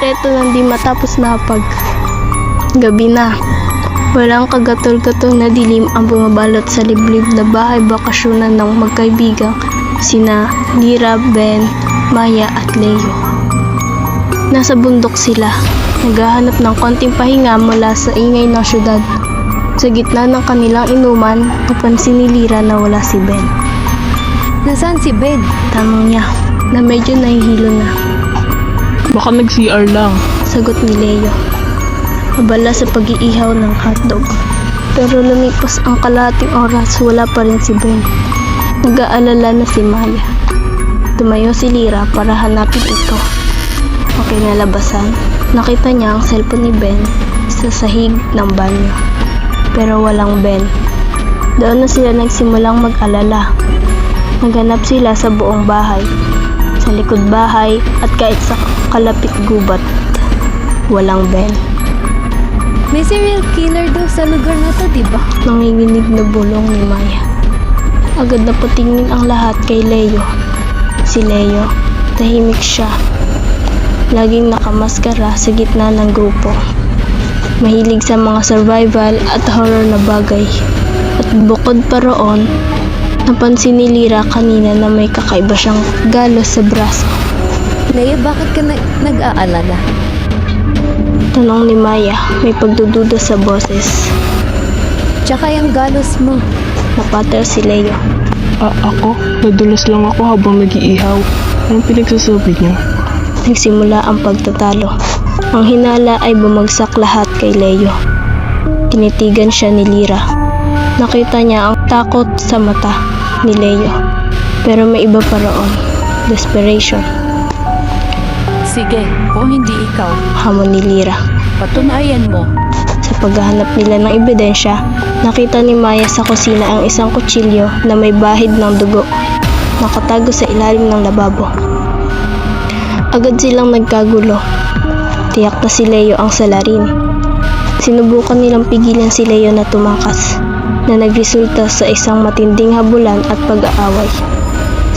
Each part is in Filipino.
sikreto ng di matapos na hapag. Gabi na. Walang kagatol-gatol na dilim ang bumabalot sa liblib na bahay bakasyonan ng magkaibigang sina Lyra, Ben, Maya at Leo. Nasa bundok sila, naghahanap ng konting pahinga mula sa ingay ng syudad. Sa gitna ng kanilang inuman, napansin ni Lyra na wala si Ben. Nasaan si Ben? Tanong niya, na medyo nahihilo na. Baka nag-CR lang. Sagot ni Leo, abala sa pag-iihaw ng hotdog. Pero lumipas ang kalahating oras, wala pa rin si Ben. Nag-aalala na si Maya. Tumayo si Lyra para hanapin ito. Kinalabasan, nakita niya ang cellphone ni Ben sa sahig ng banyo. Pero walang Ben. Doon na sila nagsimulang mag-alala. Naghanap sila sa buong bahay, sa likod bahay at kahit sa kalapit gubat. Walang Ben. May serial killer daw sa lugar na to, diba? Nanginginig na bulong ni Maya. Agad na patingin ang lahat kay Leo. Si Leo, tahimik siya. Laging nakamaskara sa gitna ng grupo. Mahilig sa mga survival at horror na bagay. At bukod pa roon, napansin ni Lyra kanina na may kakaiba siyang galos sa braso. Leo, bakit ka nag-aalala? Tanong ni Maya, may pagdududa sa boses. Tsaka yung galos mo. Napater si Leo. Ako? Nadulas lang ako habang nag-iihaw. Anong pinagsasabi niyo? Nagsimula ang pagtatalo. Ang hinala ay bumagsak lahat kay Leo. Tinitigan siya ni Lyra. Nakita niya ang takot sa mata ni Leo. Pero may iba pa roon. Desperation. Sige, kung hindi ikaw, Hamon ni Lyra. patunayan mo. Sa paghahanap nila ng ebidensya, nakita ni Maya sa kusina ang isang kutsilyo na may bahid ng dugo. Nakatago sa ilalim ng lababo. Agad silang nagkagulo. Tiyak na si Leo ang salarin. Sinubukan nilang pigilan si Leo na tumakas, na nagresulta sa isang matinding habulan at pag-aaway.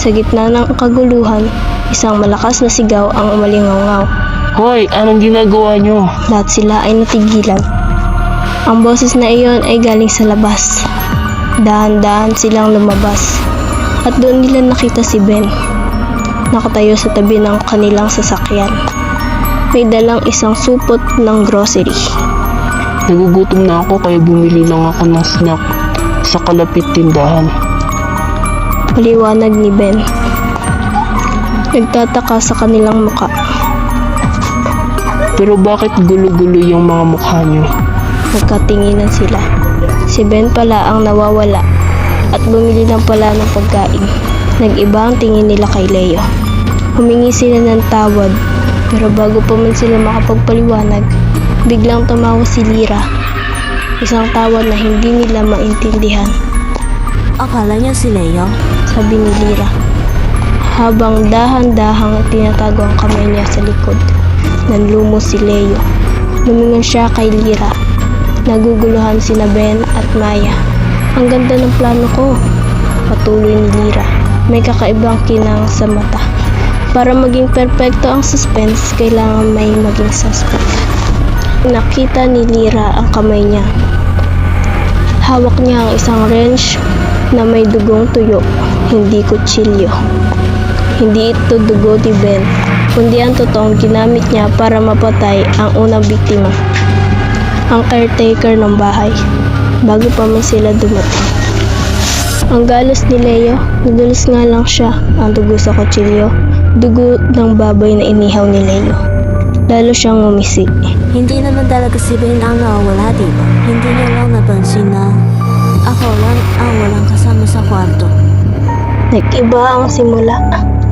Sa gitna ng kaguluhan, isang malakas na sigaw ang umalingaw-ngaw. Hoy, anong ginagawa niyo? Lahat sila ay natigilan. Ang boses na iyon ay galing sa labas. Dahan-dahan silang lumabas. At doon nila nakita si Ben. Nakatayo sa tabi ng kanilang sasakyan. May dalang isang supot ng grocery. Nagugutom na ako kaya bumili lang ako ng snack sa kalapit tindahan. Paliwanag ni Ben. Nagtataka sa kanilang muka. Pero bakit gulo-gulo yung mga mukha niyo? Nagkatinginan sila. Si Ben pala ang nawawala at bumili lang pala ng pagkain. Nag-iba ang tingin nila kay Leo. Humingi sila ng tawad, pero bago pa man sila makapagpaliwanag, biglang tumawa si Lyra. Isang tawad na hindi nila maintindihan. Akala niya si Leo? Sabi ni Lyra, habang dahan-dahang tinatago ang kamay niya sa likod. Nanlumo si Leo. Lumingon siya kay Lyra. Naguguluhan sina Ben at Maya. Ang ganda ng plano ko, patuloy ni Lyra. May kakaibang kinang sa mata. Para maging perpekto ang suspense, kailangan may maging suspect. Nakita ni Lyra ang kamay niya. Hawak niya ang isang wrench na may dugong tuyo, hindi kutsilyo. Hindi ito dugo ni Ben, kundi ang totoong ginamit niya para mapatay ang unang biktima, ang caretaker ng bahay, bago pa man sila dumating. Ang galos ni Leo, nadulas nga lang siya. Ang dugo sa kutsilyo, dugo ng baboy na inihaw ni Leo. Lalo siyang ngumisi. Hindi naman talaga si Ben ang nawawala, diba? Hindi niya lang napansin na ako lang ang walang kasama sa kwarto. Nag-iba ang simula.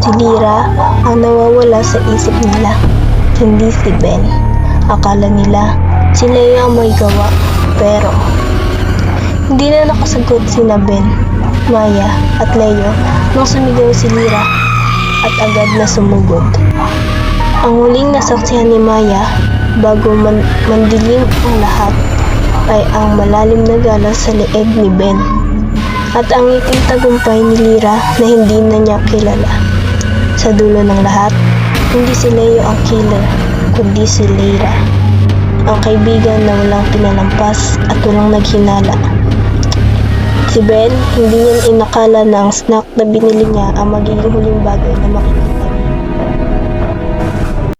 Si Lyra ang nawawala sa isip nila, hindi si Ben. Akala nila si Leo ang may gawa, pero hindi na nakasagot sina Ben, Maya at Leo nang sumigaw si Lyra at agad na sumugod. Ang huling nasaksihan ni Maya bago mandilim ang lahat ay ang malalim na galas sa leeg ni Ben at ang ngiting tagumpay ni Lyra na hindi na niya kilala. Sa dulo ng lahat, hindi si Leo ang killer, kundi si Lyra, ang kaibigan na walang pinalampas at walang naghinala. Si Ben, hindi niya inakala na ang snack na binili niya ang magiging huling bagay na makikita